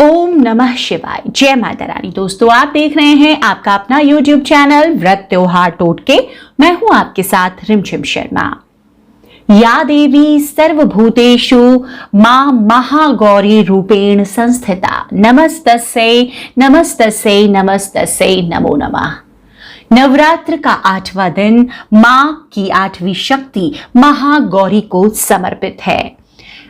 ओम नमः शिवाय। जय माता रानी। दोस्तों, आप देख रहे हैं आपका अपना YouTube चैनल व्रत त्योहार टोटके। मैं हूं आपके साथ रिमझिम शर्मा। या देवी सर्वभूतेषु मां महागौरी रूपेण संस्थिता नमस्तस्यै नमस्तस्यै नमस्तस्यै नमो नमः। नवरात्र का 8वां दिन मां की 8वीं शक्ति महागौरी को समर्पित है।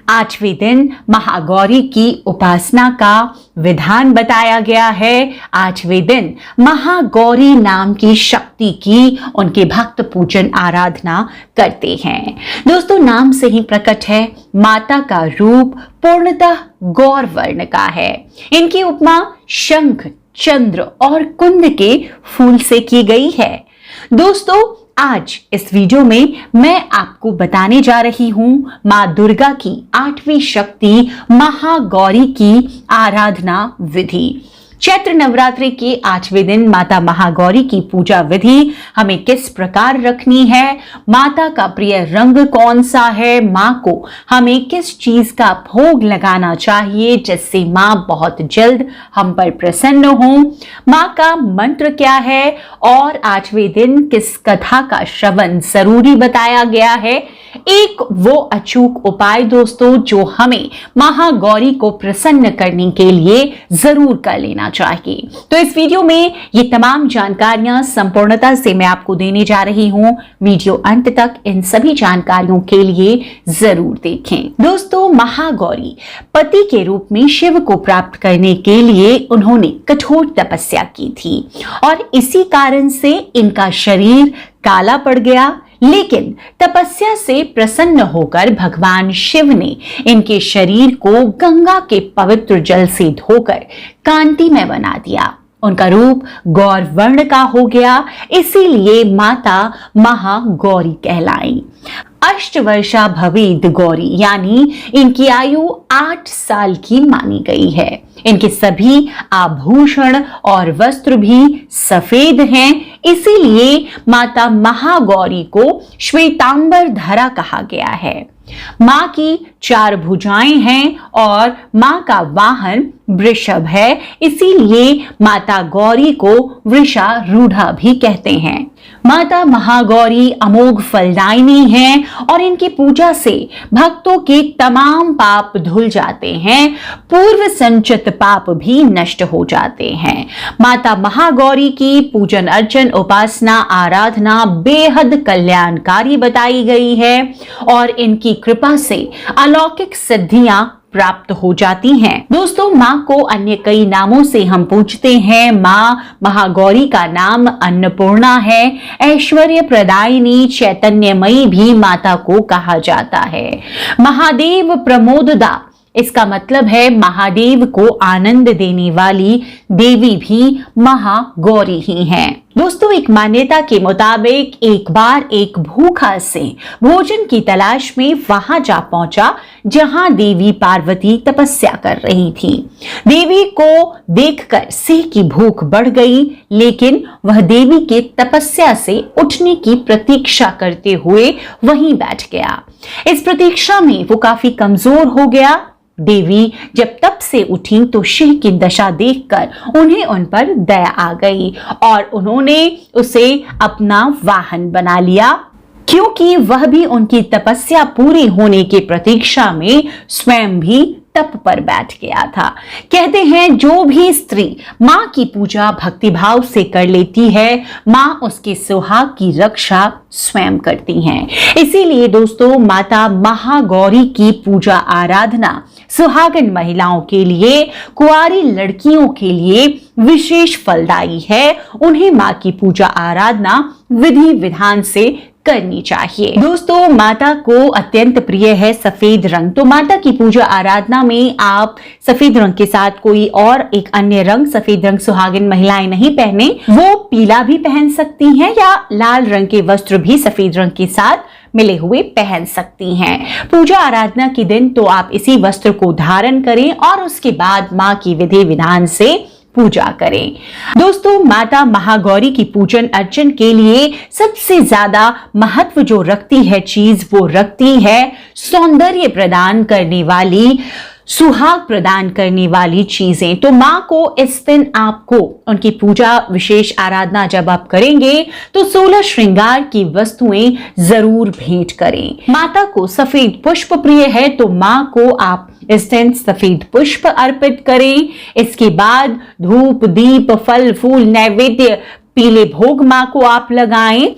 8वें दिन महागौरी की उपासना का विधान बताया गया है। 8वें दिन महागौरी नाम की शक्ति की उनके भक्त पूजन आराधना करते हैं। दोस्तों, नाम से ही प्रकट है माता का रूप पूर्णतः गौर वर्ण का है। इनकी उपमा शंख, चंद्र और कुंद के फूल से की गई है। दोस्तों, आज इस वीडियो में मैं आपको बताने जा रही हूं मां दुर्गा की 8वीं शक्ति महागौरी की आराधना विधि। चैत्र नवरात्रि के 8वें दिन माता महागौरी की पूजा विधि हमें किस प्रकार रखनी है, माता का प्रिय रंग कौन सा है, मां को हमें किस चीज का भोग लगाना चाहिए जिससे मां बहुत जल्द हम पर प्रसन्न हो, मां का मंत्र क्या है और 8वें दिन किस कथा का श्रवण जरूरी बताया गया है। एक वो अचूक उपाय दोस्तों जो हमें महागौरी को प्रसन्न करने के लिए जरूर कर लेना चाहिए। तो इस वीडियो में ये तमाम जानकारियां संपूर्णता से मैं आपको देने जा रही हूं। वीडियो अंत तक इन सभी जानकारियों के लिए जरूर देखें। दोस्तों, महागौरी पति के रूप में शिव को प्राप्त करने के लिए उन्होंने कठोर तपस्या की थी और इसी कारण से इनका शरीर काला पड़ गया। लेकिन तपस्या से प्रसन्न होकर भगवान शिव ने इनके शरीर को गंगा के पवित्र जल से धोकर कांतिमय बना दिया। उनका रूप गौर वर्ण का हो गया, इसीलिए माता महागौरी कहलाई। अष्टवर्षा भवेद गौरी, यानी इनकी आयु 8 साल की मानी गई है। इनके सभी आभूषण और वस्त्र भी सफेद हैं, इसीलिए माता महागौरी को श्वेतांबर धरा कहा गया है। मां की 4 भुजाएं हैं और मां का वाहन वृषभ है, इसीलिए माता गौरी को वृषारूढ़ा भी कहते हैं। माता महागौरी अमोघ फलदायिनी हैं और इनकी पूजा से भक्तों के तमाम पाप धुल जाते हैं, पूर्व संचित पाप भी नष्ट हो जाते हैं। माता महागौरी की पूजन अर्चन उपासना आराधना बेहद कल्याणकारी बताई गई है और इनकी कृपा से अलौकिक सिद्धियां प्राप्त हो जाती हैं। दोस्तों, मां को अन्य कई नामों से हम पूछते हैं। मां महागौरी का नाम अन्नपूर्णा है, ऐश्वर्य प्रदायिनी, चैतन्यमयी भी माता को कहा जाता है। महादेव प्रमोददा, इसका मतलब है महादेव को आनंद देने वाली देवी भी महागौरी ही हैं। दोस्तों, एक मान्यता के मुताबिक एक बार एक भूखा सिंह भोजन की तलाश में वहां जा पहुंचा जहां देवी पार्वती तपस्या कर रही थी। देवी को देखकर सिंह की भूख बढ़ गई, लेकिन वह देवी के तपस्या से उठने की प्रतीक्षा करते हुए वहीं बैठ गया। इस प्रतीक्षा में वो काफी कमजोर हो गया। देवी जब तप से उठी तो सिंह की दशा देखकर उन्हें उन पर दया आ गई और उन्होंने उसे अपना वाहन बना लिया, क्योंकि वह भी उनकी तपस्या पूरी होने की प्रतीक्षा में स्वयं भी तप पर बैठ गया था। कहते हैं जो भी स्त्री मां की पूजा भक्तिभाव से कर लेती है, मां उसके सुहाग की रक्षा स्वयं करती हैं। इसीलिए दोस्तों, माता महागौरी की पूजा आराधना सुहागन महिलाओं के लिए, कुंवारी लड़कियों के लिए विशेष फलदायी है। उन्हें मां की पूजा आराधना विधि विधान से करनी चाहिए। दोस्तों, माता को अत्यंत प्रिय है सफेद रंग, तो माता की पूजा आराधना में आप सफेद रंग के साथ कोई और एक अन्य रंग, सफेद रंग सुहागिन महिलाएं नहीं पहने, वो पीला भी पहन सकती हैं या लाल रंग के वस्त्र भी सफेद रंग के साथ मिले हुए पहन सकती हैं। पूजा आराधना के दिन तो आप इसी वस्त्र को धारण करें और उसके बाद मां की विधि विधान से पूजा करें। दोस्तों, माता महागौरी की पूजन अर्चन के लिए सबसे ज्यादा महत्व जो रखती है चीज, वो रखती है सौंदर्य प्रदान करने वाली सुहाग प्रदान करने वाली चीजें। तो माँ को इस दिन आपको उनकी पूजा विशेष आराधना जब आप करेंगे तो 16 श्रृंगार की वस्तुएं जरूर भेंट करें। माता को सफेद पुष्प प्रिय है तो माँ को आप इस दिन सफेद पुष्प अर्पित करें। इसके बाद धूप दीप फल फूल नैवेद्य पीले भोग माँ को आप लगाएं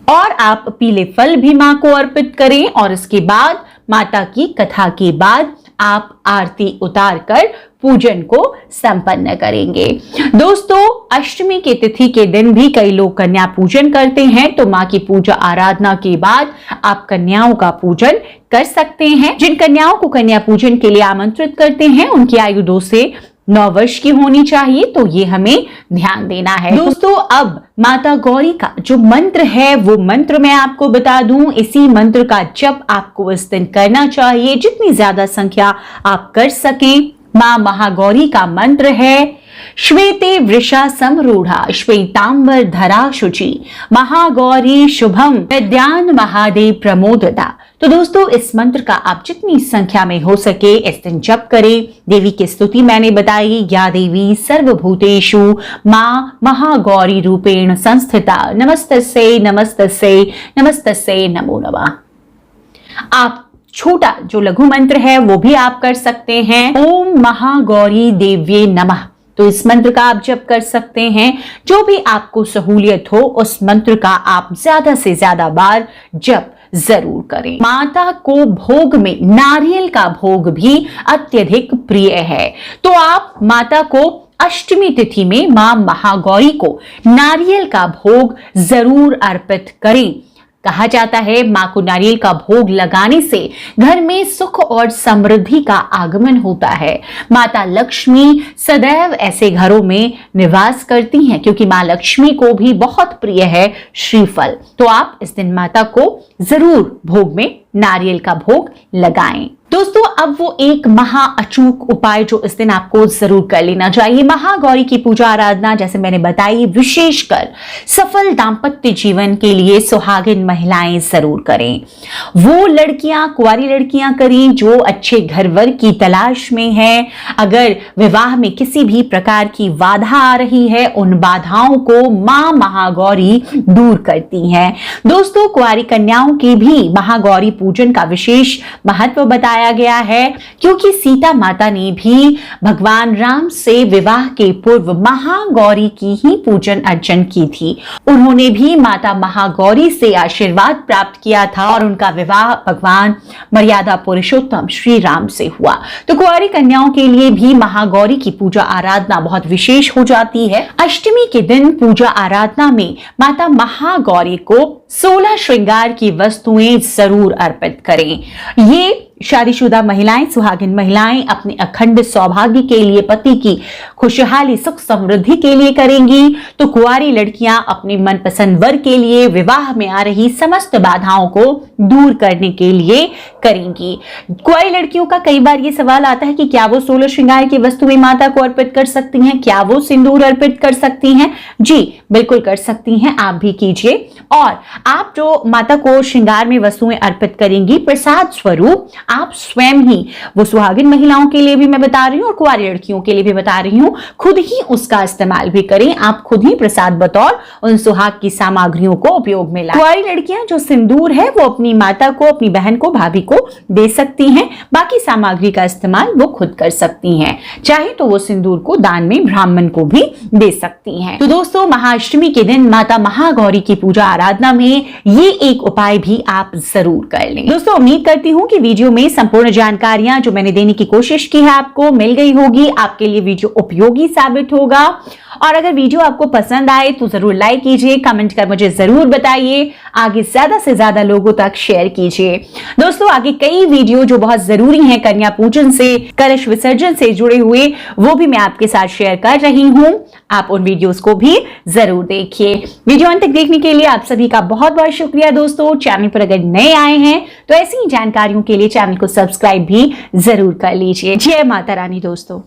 और आप पीले फल भी माँ को अर्पित करें। और इसके बाद माता की कथा के बाद आप आरती उतार कर पूजन को संपन्न करेंगे। दोस्तों, अष्टमी की तिथि के दिन भी कई लोग कन्या पूजन करते हैं, तो माँ की पूजा आराधना के बाद आप कन्याओं का पूजन कर सकते हैं। जिन कन्याओं को कन्या पूजन के लिए आमंत्रित करते हैं उनकी आयु 2 से 9 वर्ष की होनी चाहिए, तो ये हमें ध्यान देना है। दोस्तों, अब माता गौरी का जो मंत्र है वो मंत्र मैं आपको बता दूं। इसी मंत्र का जप आपको इस दिन करना चाहिए, जितनी ज्यादा संख्या आप कर सकें। मां महागौरी का मंत्र है श्वेते वृषा समरूढ़ा श्वेतांबर धरा शुचि महागौरी शुभम विद्यान महादेव प्रमोदता। तो दोस्तों, इस मंत्र का आप जितनी संख्या में हो सके इस दिन जप करें। देवी की स्तुति मैंने बताई, या देवी सर्वभूतेषु माँ महागौरी रूपेण संस्थिता नमस्तस्यै नमस्तस्यै नमस्तस्यै नमो नमः। आप छोटा जो लघु मंत्र है वो भी आप कर सकते हैं, ओम महागौरी देव्ये नमः। तो इस मंत्र का आप जप कर सकते हैं। जो भी आपको सहूलियत हो उस मंत्र का आप ज्यादा से ज्यादा बार जप जरूर करें। माता को भोग में नारियल का भोग भी अत्यधिक प्रिय है, तो आप माता को अष्टमी तिथि में मां महागौरी को नारियल का भोग जरूर अर्पित करें। कहा जाता है मां को नारियल का भोग लगाने से घर में सुख और समृद्धि का आगमन होता है। माता लक्ष्मी सदैव ऐसे घरों में निवास करती हैं, क्योंकि मां लक्ष्मी को भी बहुत प्रिय है श्रीफल। तो आप इस दिन माता को जरूर भोग में नारियल का भोग लगाएं। दोस्तों, अब वो एक महा अचूक उपाय जो इस दिन आपको जरूर कर लेना चाहिए। महागौरी की पूजा आराधना जैसे मैंने बताई विशेषकर सफल दाम्पत्य जीवन के लिए सुहागिन महिलाएं जरूर करें। वो लड़कियां, कुंवारी लड़कियां करें जो अच्छे घर वर की तलाश में है। अगर विवाह में किसी भी प्रकार की बाधा आ रही है, उन बाधाओं को मां महागौरी दूर करती हैं। दोस्तों, कुंवारी कन्याओं के भी महागौरी पूजन का विशेष महत्व बताया गया है, क्योंकि सीता माता ने भी भगवान राम से विवाह के पूर्व महागौरी की ही पूजन अर्चन की थी। उन्होंने भी माता महागौरी से आशीर्वाद प्राप्त किया था और उनका विवाह भगवान मर्यादा पुरुषोत्तम श्री राम से हुआ। तो कुंवारी कन्याओं के लिए भी महागौरी की पूजा आराधना बहुत विशेष हो जाती है। अष्टमी के दिन पूजा आराधना में माता महागौरी को 16 श्रृंगार की वस्तुएं जरूर अर्पित करें। ये शादीशुदा महिलाएं, सुहागिन महिलाएं अपने अखंड सौभाग्य के लिए, पति की खुशहाली सुख समृद्धि के लिए करेंगी, तो कुंवारी लड़कियां अपने मनपसंद वर के लिए विवाह में आ रही समस्त बाधाओं को दूर करने के लिए करेंगी। कुंवारी लड़कियों का कई बार ये सवाल आता है कि क्या वो 16 श्रृंगार की वस्तुएं माता को अर्पित कर सकती हैं, क्या वो सिंदूर अर्पित कर सकती हैं? जी बिल्कुल कर सकती हैं, आप भी कीजिए। और आप जो माता को श्रृंगार में वस्तुएं अर्पित करेंगी, प्रसाद स्वरूप आप स्वयं ही, वो सुहागिन महिलाओं के लिए भी मैं बता रही हूँ और कुंवारी लड़कियों के लिए भी बता रही हूँ, खुद ही उसका इस्तेमाल भी करें। आप खुद ही प्रसाद बतौर उन सुहाग की सामग्रियों को उपयोग में लाएं। कुंवारी लड़कियां जो सिंदूर है वो अपनी माता को, अपनी बहन को, भाभी को दे सकती हैं। बाकी सामग्री का इस्तेमाल वो खुद कर सकती हैं। चाहे तो वो सिंदूर को दान में ब्राह्मण को भी दे सकती हैं। तो दोस्तों, महाअष्टमी के दिन माता महागौरी की पूजा आराधना में ये एक उपाय भी आप जरूर कर लें। दोस्तों, उम्मीद करती हूँ कि वीडियो में संपूर्ण जानकारियां जो मैंने देने की कोशिश की है आपको मिल गई होगी। आपके लिए वीडियो उपयोगी साबित होगा। और अगर वीडियो आपको पसंद आए तो जरूर लाइक कीजिए, कमेंट कर मुझे जरूर बताइए, आगे ज्यादा से ज्यादा लोगों तक शेयर कीजिए। दोस्तों, आगे कई वीडियो जो बहुत जरूरी हैं कन्या पूजन से, कलश विसर्जन से जुड़े हुए, वो भी मैं आपके साथ शेयर कर रही हूं। आप उन वीडियोस को भी जरूर देखिए। वीडियो अंत तक देखने के लिए आप सभी का बहुत बहुत शुक्रिया। दोस्तों, चैनल पर अगर नए आए हैं तो ऐसी ही जानकारियों के लिए चैनल को सब्सक्राइब भी जरूर कर लीजिए। जय माता रानी दोस्तों।